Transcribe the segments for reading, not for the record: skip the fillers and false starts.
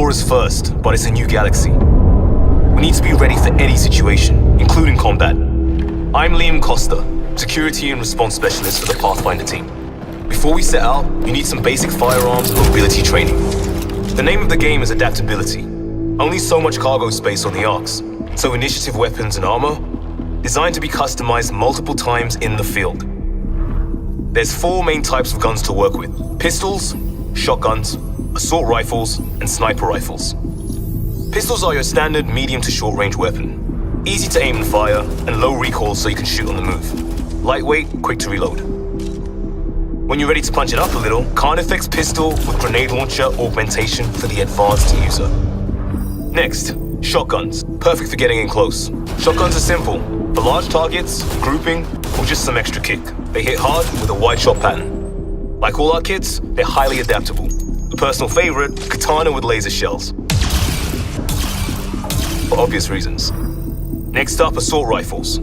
war is first, but it's a new galaxy. We need to be ready for any situation, including combat. I'm Liam Costa, Security and Response Specialist for the Pathfinder team. Before we set out, you need some basic firearms and mobility training. The name of the game is adaptability. Only so much cargo space on the arcs, so initiative weapons and armor, designed to be customized multiple times in the field. There's 4 main types of guns to work with: pistols, shotguns, assault rifles, and sniper rifles. Pistols are your standard medium to short range weapon. Easy to aim and fire, and low recoil so you can shoot on the move. Lightweight, quick to reload. When you're ready to punch it up a little, Carnifex pistol with grenade launcher augmentation for the advanced user. Next, shotguns. Perfect for getting in close. Shotguns are simple. For large targets, grouping, or just some extra kick. They hit hard with a wide shot pattern. Like all our kits, they're highly adaptable. A personal favorite, katana with laser shells. For obvious reasons. Next up, assault rifles.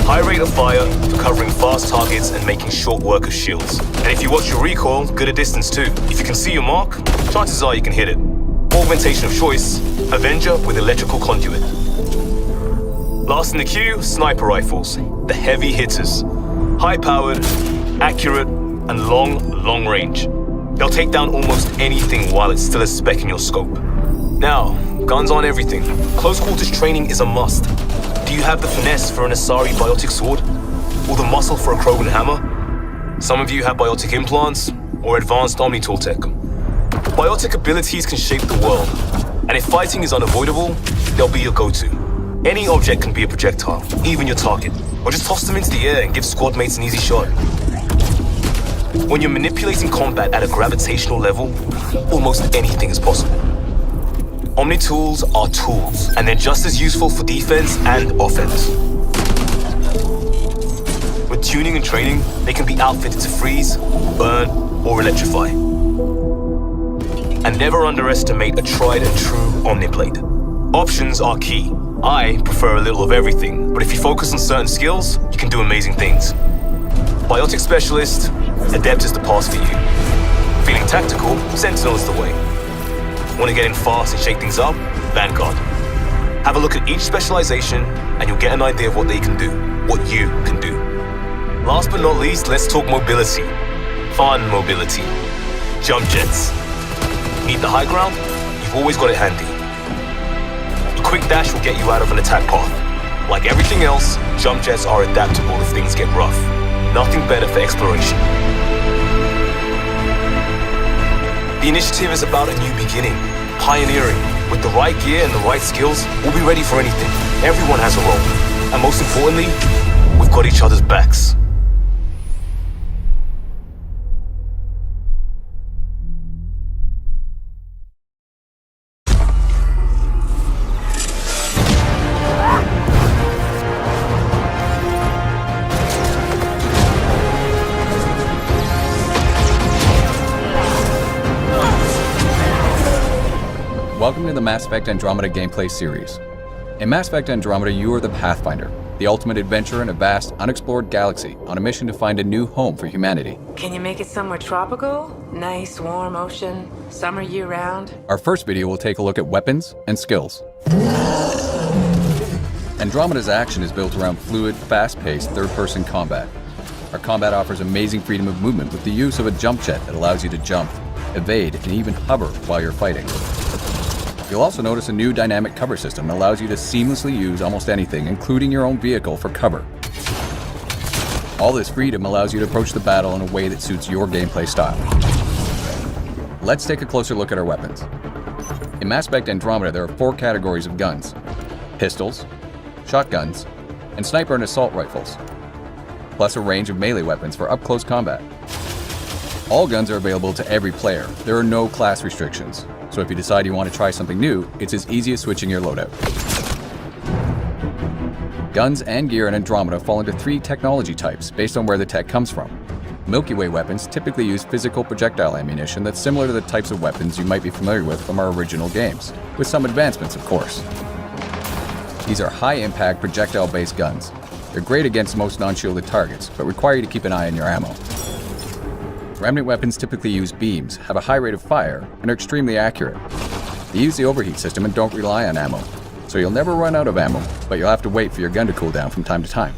High rate of fire for covering fast targets and making short work of shields. And if you watch your recoil, good at distance too. If you can see your mark, chances are you can hit it. Augmentation of choice, Avenger with electrical conduit. Last in the queue, sniper rifles, the heavy hitters. High-powered, accurate, and long range. They'll take down almost anything while it's still a speck in your scope. Now, guns aren't everything. Close quarters training is a must. Do you have the finesse for an Asari biotic sword? Or the muscle for a Krogan hammer? Some of you have biotic implants, or advanced Omnitool tech. Biotic abilities can shape the world, and if fighting is unavoidable, they'll be your go-to. Any object can be a projectile, even your target, or just toss them into the air and give squad mates an easy shot. When you're manipulating combat at a gravitational level, almost anything is possible. Omnitools are tools, and they're just as useful for defense and offense. With tuning and training, they can be outfitted to freeze, burn, or electrify. And never underestimate a tried and true Omniplate. Options are key. I prefer a little of everything, but if you focus on certain skills, you can do amazing things. Biotic Specialist, Adept is the path for you. Feeling tactical, Sentinel is the way. Want to get in fast and shake things up? Vanguard. Have a look at each specialization, and you'll get an idea of what they can do, what you can do. Last but not least, let's talk mobility. Fun mobility. Jump jets. Need the high ground? You've always got it handy. A quick dash will get you out of an attack path. Like everything else, jump jets are adaptable if things get rough. Nothing better for exploration. The initiative is about a new beginning, pioneering. With the right gear and the right skills, we'll be ready for anything. Everyone has a role. And most importantly, we've got each other's backs. Welcome to the Mass Effect Andromeda gameplay series. In Mass Effect Andromeda, you are the Pathfinder, the ultimate adventurer in a vast, unexplored galaxy on a mission to find a new home for humanity. Can you make it somewhere tropical? Nice, warm ocean, summer year-round? Our first video will take a look at weapons and skills. Andromeda's action is built around fluid, fast-paced, third-person combat. Our combat offers amazing freedom of movement with the use of a jump jet that allows you to jump, evade, and even hover while you're fighting. You'll also notice a new dynamic cover system that allows you to seamlessly use almost anything, including your own vehicle, for cover. All this freedom allows you to approach the battle in a way that suits your gameplay style. Let's take a closer look at our weapons. In Mass Effect Andromeda, there are 4 categories of guns: pistols, shotguns, and sniper and assault rifles, plus a range of melee weapons for up-close combat. All guns are available to every player. There are no class restrictions. So if you decide you want to try something new, it's as easy as switching your loadout. Guns and gear in Andromeda fall into 3 technology types based on where the tech comes from. Milky Way weapons typically use physical projectile ammunition that's similar to the types of weapons you might be familiar with from our original games, with some advancements, of course. These are high-impact projectile-based guns. They're great against most non-shielded targets, but require you to keep an eye on your ammo. Remnant weapons typically use beams, have a high rate of fire, and are extremely accurate. They use the overheat system and don't rely on ammo, so you'll never run out of ammo, but you'll have to wait for your gun to cool down from time to time.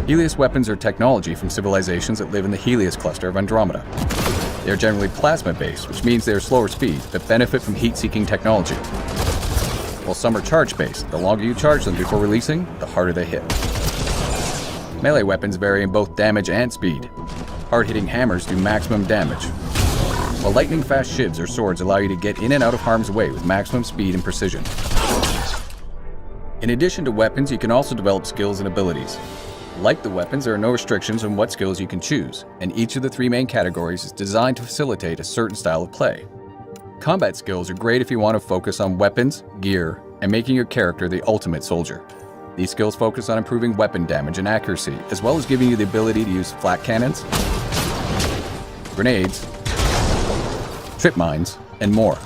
Helios weapons are technology from civilizations that live in the Helios cluster of Andromeda. They are generally plasma-based, which means they are slower speed, but benefit from heat-seeking technology. While some are charge-based, the longer you charge them before releasing, the harder they hit. Melee weapons vary in both damage and speed. Hard-hitting hammers do maximum damage, while lightning-fast shivs or swords allow you to get in and out of harm's way with maximum speed and precision. In addition to weapons, you can also develop skills and abilities. Like the weapons, there are no restrictions on what skills you can choose, and each of the 3 main categories is designed to facilitate a certain style of play. Combat skills are great if you want to focus on weapons, gear, and making your character the ultimate soldier. These skills focus on improving weapon damage and accuracy, as well as giving you the ability to use flak cannons, grenades, trip mines, and more.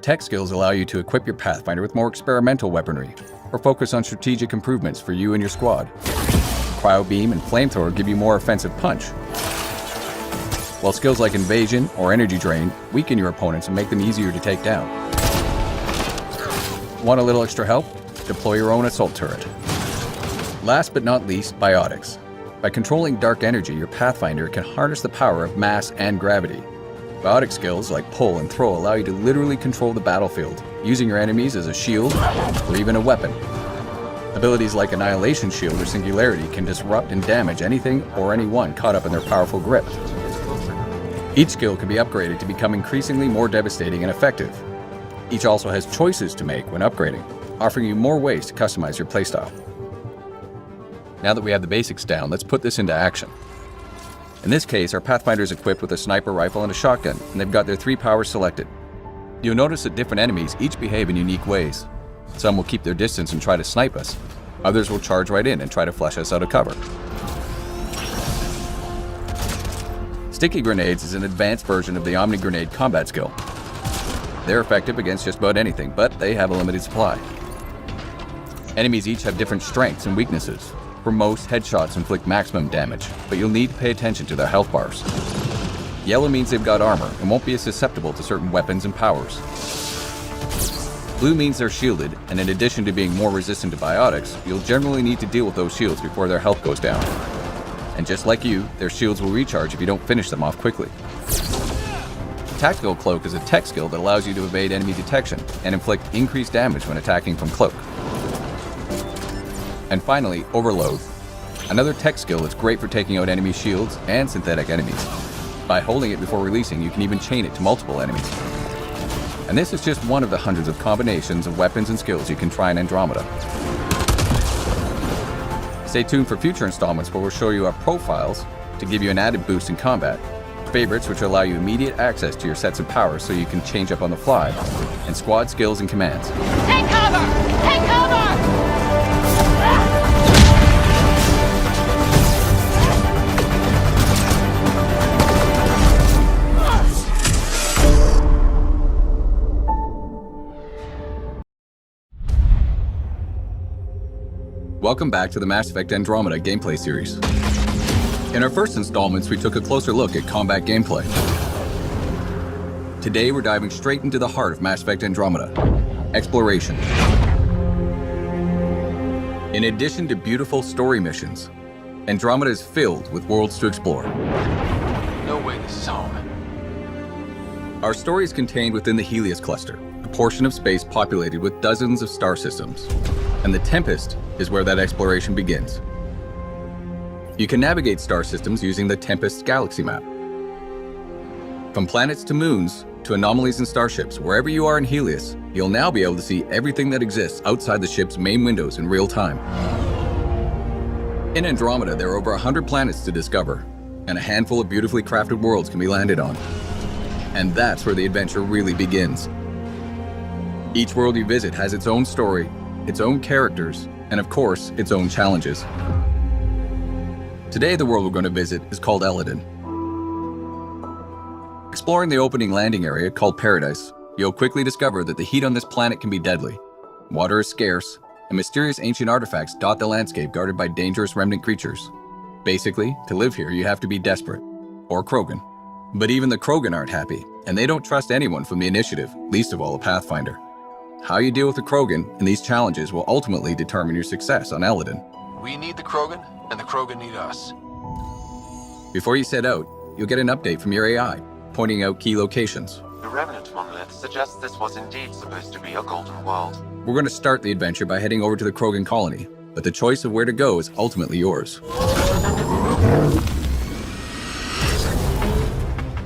Tech skills allow you to equip your Pathfinder with more experimental weaponry, or focus on strategic improvements for you and your squad. Cryo Beam and Flamethrower give you more offensive punch, while skills like Invasion or Energy Drain weaken your opponents and make them easier to take down. Want a little extra help? Deploy your own assault turret. Last but not least, biotics. By controlling dark energy, your Pathfinder can harness the power of mass and gravity. Biotic skills like pull and throw allow you to literally control the battlefield, using your enemies as a shield or even a weapon. Abilities like Annihilation Shield or Singularity can disrupt and damage anything or anyone caught up in their powerful grip. Each skill can be upgraded to become increasingly more devastating and effective. Each also has choices to make when upgrading, offering you more ways to customize your playstyle. Now that we have the basics down, let's put this into action. In this case, our Pathfinder is equipped with a sniper rifle and a shotgun, and they've got their 3 powers selected. You'll notice that different enemies each behave in unique ways. Some will keep their distance and try to snipe us. Others will charge right in and try to flush us out of cover. Sticky Grenades is an advanced version of the Omni Grenade combat skill. They're effective against just about anything, but they have a limited supply. Enemies each have different strengths and weaknesses. For most, headshots inflict maximum damage, but you'll need to pay attention to their health bars. Yellow means they've got armor and won't be as susceptible to certain weapons and powers. Blue means they're shielded, and in addition to being more resistant to biotics, you'll generally need to deal with those shields before their health goes down. And just like you, their shields will recharge if you don't finish them off quickly. Tactical Cloak is a tech skill that allows you to evade enemy detection and inflict increased damage when attacking from cloak. And finally, Overload, another tech skill that's great for taking out enemy shields and synthetic enemies. By holding it before releasing, you can even chain it to multiple enemies. And this is just one of the hundreds of combinations of weapons and skills you can try in Andromeda. Stay tuned for future installments where we'll show you our profiles to give you an added boost in combat, favorites which allow you immediate access to your sets of powers so you can change up on the fly, and squad skills and commands. Take cover! Take cover! Welcome back to the Mass Effect Andromeda gameplay series. In our first installments, we took a closer look at combat gameplay. Today, we're diving straight into the heart of Mass Effect Andromeda: exploration. In addition to beautiful story missions, Andromeda is filled with worlds to explore. No way this is home. Our story is contained within the Helios cluster, a portion of space populated with dozens of star systems. And the Tempest is where that exploration begins. You can navigate star systems using the Tempest's galaxy map. From planets to moons to anomalies and starships, wherever you are in Helios, you'll now be able to see everything that exists outside the ship's main windows in real time. In Andromeda, there are over 100 planets to discover, and a handful of beautifully crafted worlds can be landed on. And that's where the adventure really begins. Each world you visit has its own story, its own characters, and of course, its own challenges. Today, the world we're going to visit is called Eladin. Exploring the opening landing area called Paradise, you'll quickly discover that the heat on this planet can be deadly. Water is scarce, and mysterious ancient artifacts dot the landscape guarded by dangerous remnant creatures. Basically, to live here, you have to be desperate, or Krogan. But even the Krogan aren't happy, and they don't trust anyone from the initiative, least of all a Pathfinder. How you deal with the Krogan and these challenges will ultimately determine your success on Eladin. We need the Krogan, and the Krogan need us. Before you set out, you'll get an update from your AI, pointing out key locations. The Revenant monolith suggests this was indeed supposed to be a golden world. We're going to start the adventure by heading over to the Krogan colony, but the choice of where to go is ultimately yours.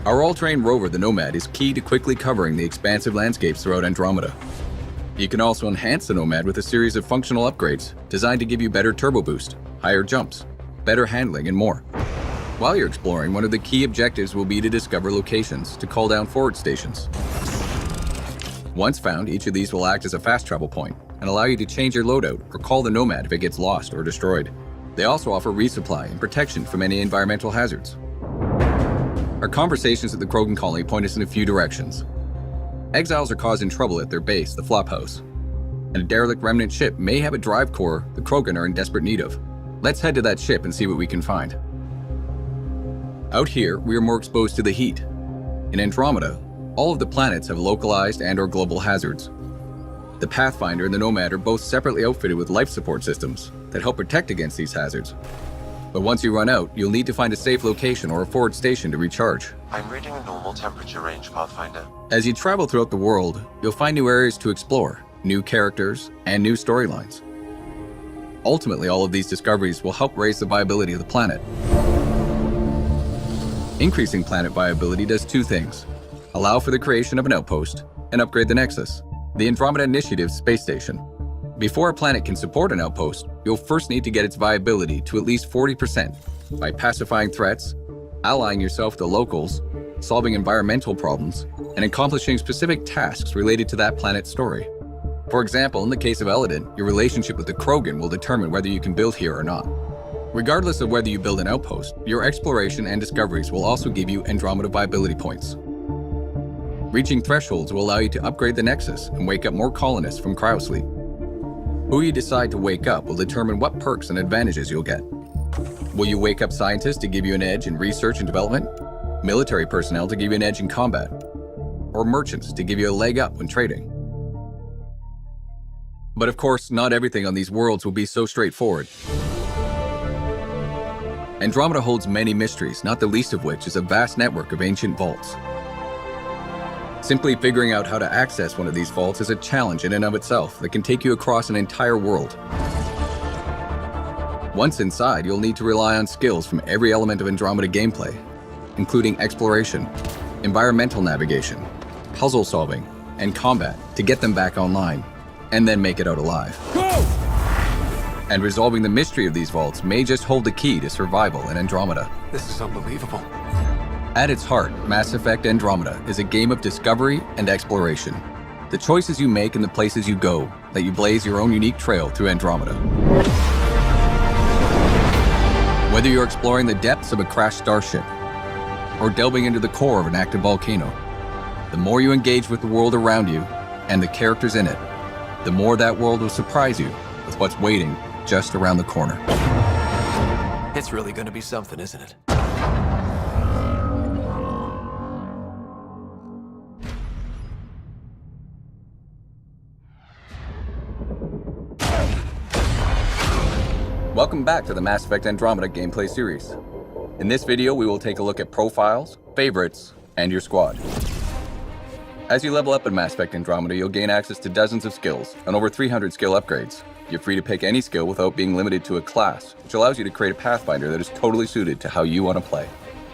Our all-terrain rover, the Nomad, is key to quickly covering the expansive landscapes throughout Andromeda. You can also enhance the Nomad with a series of functional upgrades designed to give you better turbo boost, higher jumps, better handling, and more. While you're exploring, one of the key objectives will be to discover locations to call down forward stations. Once found, each of these will act as a fast travel point and allow you to change your loadout or call the Nomad if it gets lost or destroyed. They also offer resupply and protection from any environmental hazards. Our conversations at the Krogan colony point us in a few directions. Exiles are causing trouble at their base, the Flophouse, and a derelict remnant ship may have a drive core the Krogan are in desperate need of. Let's head to that ship and see what we can find. Out here, we are more exposed to the heat. In Andromeda, all of the planets have localized and/or global hazards. The Pathfinder and the Nomad are both separately outfitted with life support systems that help protect against these hazards. But once you run out, you'll need to find a safe location or a forward station to recharge. I'm reading a normal temperature range, Pathfinder. As you travel throughout the world, you'll find new areas to explore, new characters, and new storylines. Ultimately, all of these discoveries will help raise the viability of the planet. Increasing planet viability does two things: allow for the creation of an outpost, and upgrade the Nexus, the Andromeda Initiative's space station. Before a planet can support an outpost, you'll first need to get its viability to at least 40% by pacifying threats, allying yourself to locals, solving environmental problems, and accomplishing specific tasks related to that planet's story. For example, in the case of Eladin, your relationship with the Krogan will determine whether you can build here or not. Regardless of whether you build an outpost, your exploration and discoveries will also give you Andromeda viability points. Reaching thresholds will allow you to upgrade the Nexus and wake up more colonists from cryosleep. Who you decide to wake up will determine what perks and advantages you'll get. Will you wake up scientists to give you an edge in research and development? Military personnel to give you an edge in combat? Or merchants to give you a leg up when trading? But of course, not everything on these worlds will be so straightforward. Andromeda holds many mysteries, not the least of which is a vast network of ancient vaults. Simply figuring out how to access one of these vaults is a challenge in and of itself that can take you across an entire world. Once inside, you'll need to rely on skills from every element of Andromeda gameplay, including exploration, environmental navigation, puzzle solving, and combat to get them back online, and then make it out alive. Go! And resolving the mystery of these vaults may just hold the key to survival in Andromeda. This is unbelievable. At its heart, Mass Effect Andromeda is a game of discovery and exploration. The choices you make and the places you go let you blaze your own unique trail through Andromeda. Whether you're exploring the depths of a crashed starship or delving into the core of an active volcano, the more you engage with the world around you and the characters in it, the more that world will surprise you with what's waiting just around the corner. It's really gonna be something, isn't it? Welcome back to the Mass Effect Andromeda gameplay series. In this video, we will take a look at profiles, favorites, and your squad. As you level up in Mass Effect Andromeda, you'll gain access to dozens of skills and over 300 skill upgrades. You're free to pick any skill without being limited to a class, which allows you to create a Pathfinder that is totally suited to how you want to play.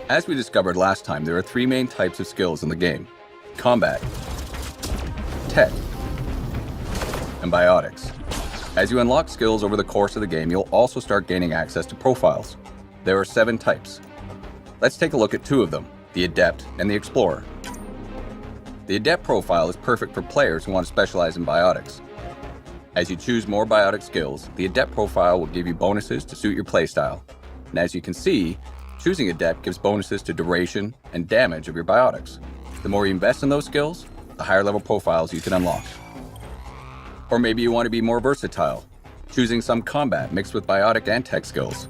As we discovered last time, there are three main types of skills in the game: combat, tech, and biotics. As you unlock skills over the course of the game, you'll also start gaining access to profiles. There are 7 types. Let's take a look at 2 of them, the Adept and the Explorer. The Adept profile is perfect for players who want to specialize in biotics. As you choose more biotic skills, the Adept profile will give you bonuses to suit your playstyle. And as you can see, choosing Adept gives bonuses to duration and damage of your biotics. The more you invest in those skills, the higher level profiles you can unlock. Or maybe you want to be more versatile, choosing some combat mixed with biotic and tech skills.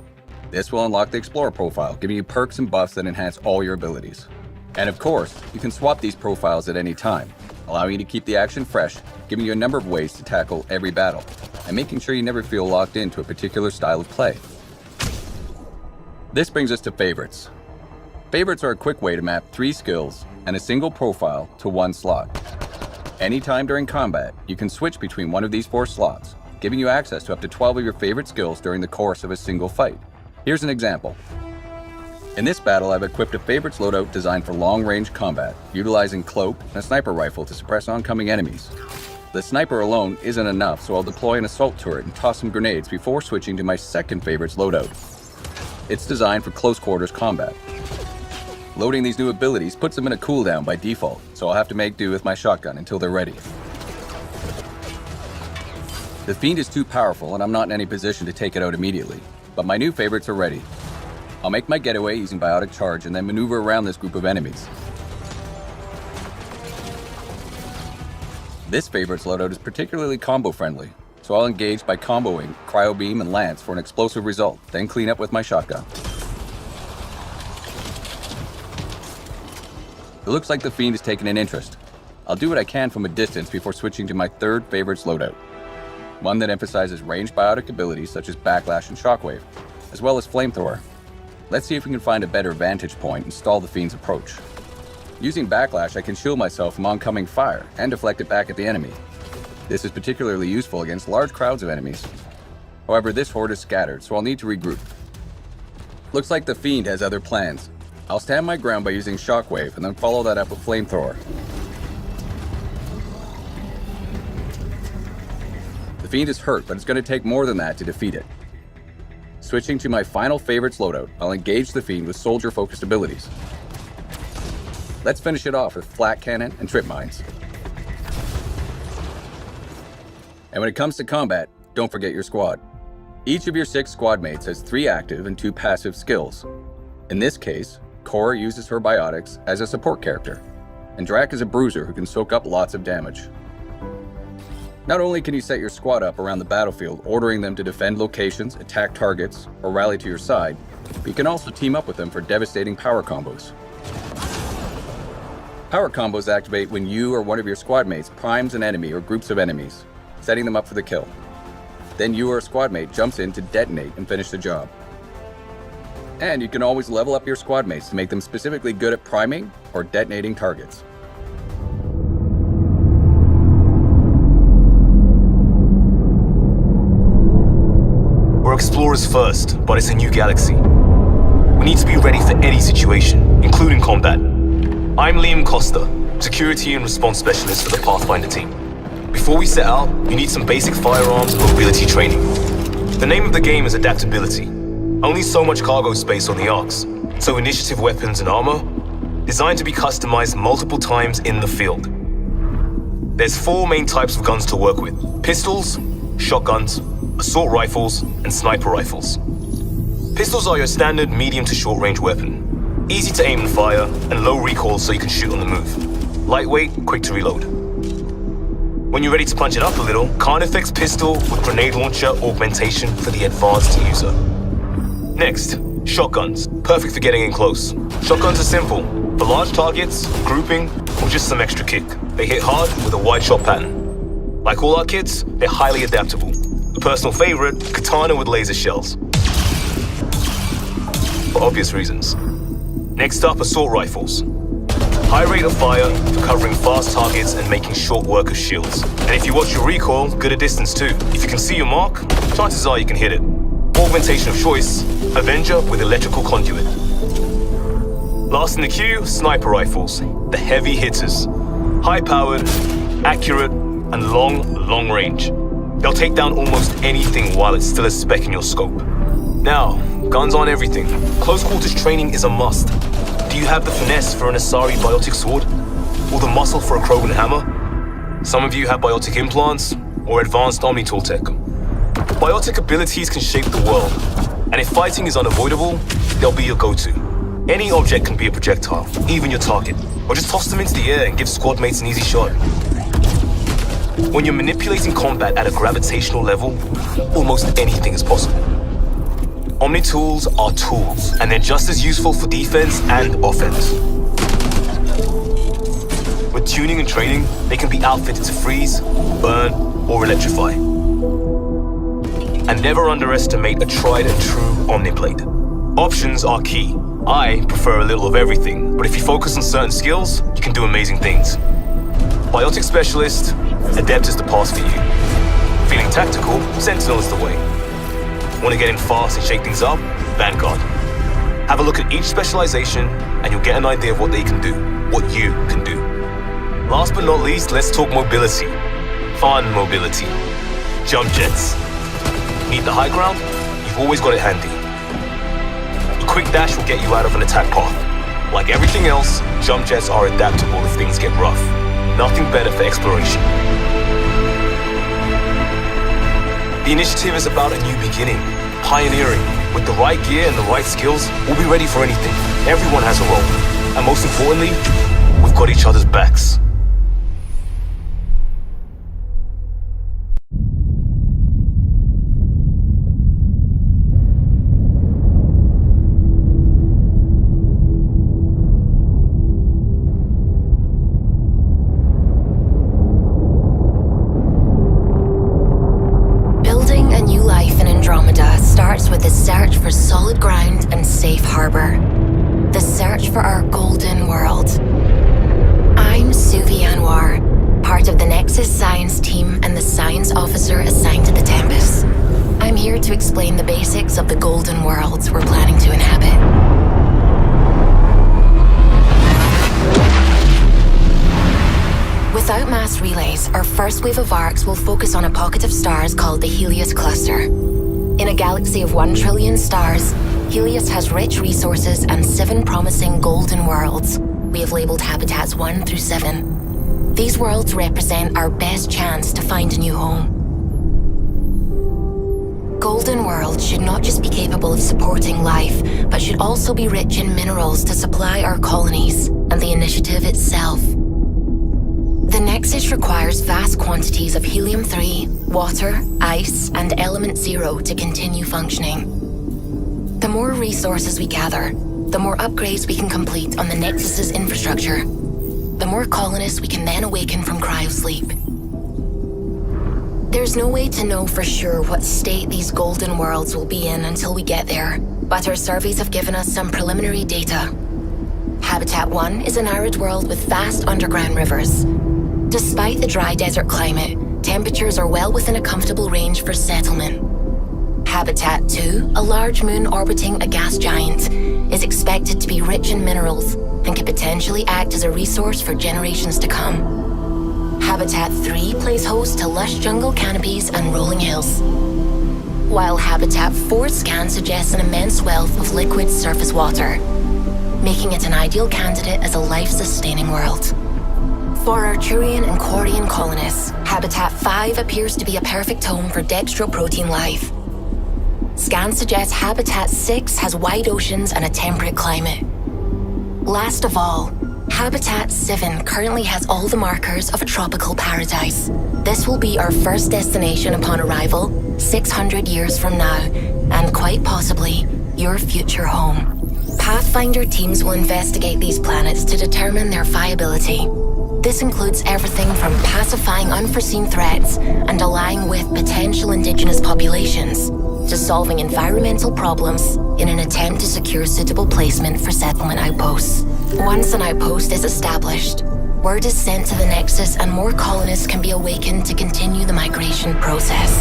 This will unlock the Explorer profile, giving you perks and buffs that enhance all your abilities. And of course, you can swap these profiles at any time, allowing you to keep the action fresh, giving you a number of ways to tackle every battle, and making sure you never feel locked into a particular style of play. This brings us to favorites. Favorites are a quick way to map 3 skills and a single profile to one slot. Anytime during combat, you can switch between one of these 4 slots, giving you access to up to 12 of your favorite skills during the course of a single fight. Here's an example. In this battle, I've equipped a favorites loadout designed for long-range combat, utilizing cloak and a sniper rifle to suppress oncoming enemies. The sniper alone isn't enough, so I'll deploy an assault turret and toss some grenades before switching to my second favorites loadout. It's designed for close quarters combat. Loading these new abilities puts them in a cooldown by default, so I'll have to make do with my shotgun until they're ready. The Fiend is too powerful and I'm not in any position to take it out immediately, but my new favorites are ready. I'll make my getaway using biotic charge and then maneuver around this group of enemies. This favorites loadout is particularly combo friendly, so I'll engage by comboing Cryo Beam and Lance for an explosive result, then clean up with my shotgun. It looks like the Fiend has taken an interest. I'll do what I can from a distance before switching to my third favorites loadout, one that emphasizes ranged biotic abilities such as Backlash and Shockwave, as well as Flamethrower. Let's see if we can find a better vantage point and stall the Fiend's approach. Using Backlash, I can shield myself from oncoming fire and deflect it back at the enemy. This is particularly useful against large crowds of enemies. However, this horde is scattered, so I'll need to regroup. Looks like the Fiend has other plans. I'll stand my ground by using Shockwave and then follow that up with Flamethrower. The Fiend is hurt, but it's going to take more than that to defeat it. Switching to my final favorites loadout, I'll engage the Fiend with soldier-focused abilities. Let's finish it off with Flak Cannon and Trip Mines. And when it comes to combat, don't forget your squad. Each of your 6 squad mates has 3 active and 2 passive skills. In this case, Cora uses her biotics as a support character, and Drac is a bruiser who can soak up lots of damage. Not only can you set your squad up around the battlefield, ordering them to defend locations, attack targets, or rally to your side, but you can also team up with them for devastating power combos. Power combos activate when you or one of your squad mates primes an enemy or groups of enemies, setting them up for the kill. Then you or a squad mate jumps in to detonate and finish the job. And you can always level up your squad mates to make them specifically good at priming or detonating targets. We're explorers first, but it's a new galaxy. We need to be ready for any situation, including combat. I'm Liam Costa, Security and Response Specialist for the Pathfinder team. Before we set out, you need some basic firearms and mobility training. The name of the game is adaptability. Only so much cargo space on the arcs, so initiative weapons and armor, designed to be customized multiple times in the field. There's 4 main types of guns to work with: pistols, shotguns, assault rifles, and sniper rifles. Pistols are your standard medium to short range weapon. Easy to aim and fire, and low recoil so you can shoot on the move. Lightweight, quick to reload. When you're ready to punch it up a little, Carnifex pistol with grenade launcher augmentation for the advanced user. Next, shotguns. Perfect for getting in close. Shotguns are simple. For large targets, grouping, or just some extra kick. They hit hard with a wide shot pattern. Like all our kits, they're highly adaptable. A personal favorite, katana with laser shells. For obvious reasons. Next up, assault rifles. High rate of fire for covering fast targets and making short work of shields. And if you watch your recoil, good at distance too. If you can see your mark, chances are you can hit it. Augmentation of choice, Avenger with electrical conduit. Last in the queue, sniper rifles, the heavy hitters. High-powered, accurate, and long range. They'll take down almost anything while it's still a speck in your scope. Now, guns aren't everything. Close quarters training is a must. Do you have the finesse for an Asari biotic sword? Or the muscle for a Krogan hammer? Some of you have biotic implants, or advanced Omni-tool tech. Biotic abilities can shape the world, and if fighting is unavoidable, they'll be your go-to. Any object can be a projectile, even your target, or just toss them into the air and give squad mates an easy shot. When you're manipulating combat at a gravitational level, almost anything is possible. Omni-tools are tools, and they're just as useful for defense and offense. tuning and training, they can be outfitted to freeze, burn, or electrify. And never underestimate a tried and true Omniblade. Options are key. I prefer a little of everything, but if you focus on certain skills, you can do amazing things. Biotic Specialist, Adept is the path for you. Feeling tactical, Sentinel is the way. Want to get in fast and shake things up? Vanguard. Have a look at each specialization, and you'll get an idea of what they can do, what you can do. Last but not least, let's talk mobility. Fun mobility. Jump jets. Need the high ground? You've always got it handy. A quick dash will get you out of an attack path. Like everything else, jump jets are adaptable if things get rough. Nothing better for exploration. The initiative is about a new beginning, pioneering. With the right gear and the right skills, we'll be ready for anything. Everyone has a role. And most importantly, we've got each other's backs. Building a new life in Andromeda starts with the search for solid ground and safe harbor. The search for our golden world. I'm Suvi Anwar, part of the Nexus science team and the science officer assigned to the Tempest. I'm here to explain the basics of the golden worlds we're planning to inhabit. Without mass relays, our first wave of arcs will focus on a pocket of stars called the Helios Cluster. In a galaxy of 1 trillion stars, Helios has rich resources and 7 promising golden worlds. We have labeled habitats 1 through 7. These worlds represent our best chance to find a new home. Golden worlds should not just be capable of supporting life, but should also be rich in minerals to supply our colonies and the initiative itself. The Nexus requires vast quantities of helium-3, water, ice, and element 0 to continue functioning. The more resources we gather, the more upgrades we can complete on the Nexus's infrastructure, the more colonists we can then awaken from cryosleep. There's no way to know for sure what state these golden worlds will be in until we get there, but our surveys have given us some preliminary data. Habitat 1 is an arid world with vast underground rivers. Despite the dry desert climate, temperatures are well within a comfortable range for settlement. Habitat 2, a large moon orbiting a gas giant, is expected to be rich in minerals and could potentially act as a resource for generations to come. Habitat 3 plays host to lush jungle canopies and rolling hills, while Habitat 4's scan suggests an immense wealth of liquid surface water, making it an ideal candidate as a life-sustaining world. For Arcturian and Quarian colonists, Habitat 5 appears to be a perfect home for dextroprotein life. Scans suggest Habitat 6 has wide oceans and a temperate climate. Last of all, Habitat 7 currently has all the markers of a tropical paradise. This will be our first destination upon arrival, 600 years from now, and quite possibly your future home. Pathfinder teams will investigate these planets to determine their viability. This includes everything from pacifying unforeseen threats and allying with potential indigenous populations, to solving environmental problems in an attempt to secure suitable placement for settlement outposts. Once an outpost is established, word is sent to the Nexus and more colonists can be awakened to continue the migration process.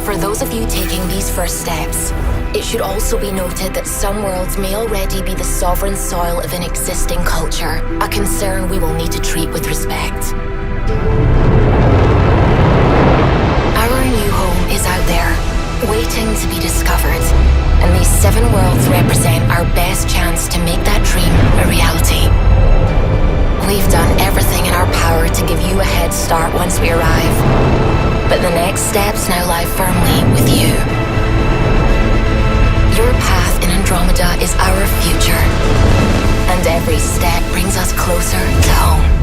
For those of you taking these first steps, it should also be noted that some worlds may already be the sovereign soil of an existing culture, a concern we will need to treat with respect. Our new home is out there, waiting to be discovered, and these 7 worlds represent our best chance to make that dream a reality. We've done everything in our power to give you a head start once we arrive, but the next steps now lie firmly with you. Your path in Andromeda is our future, and every step brings us closer to home.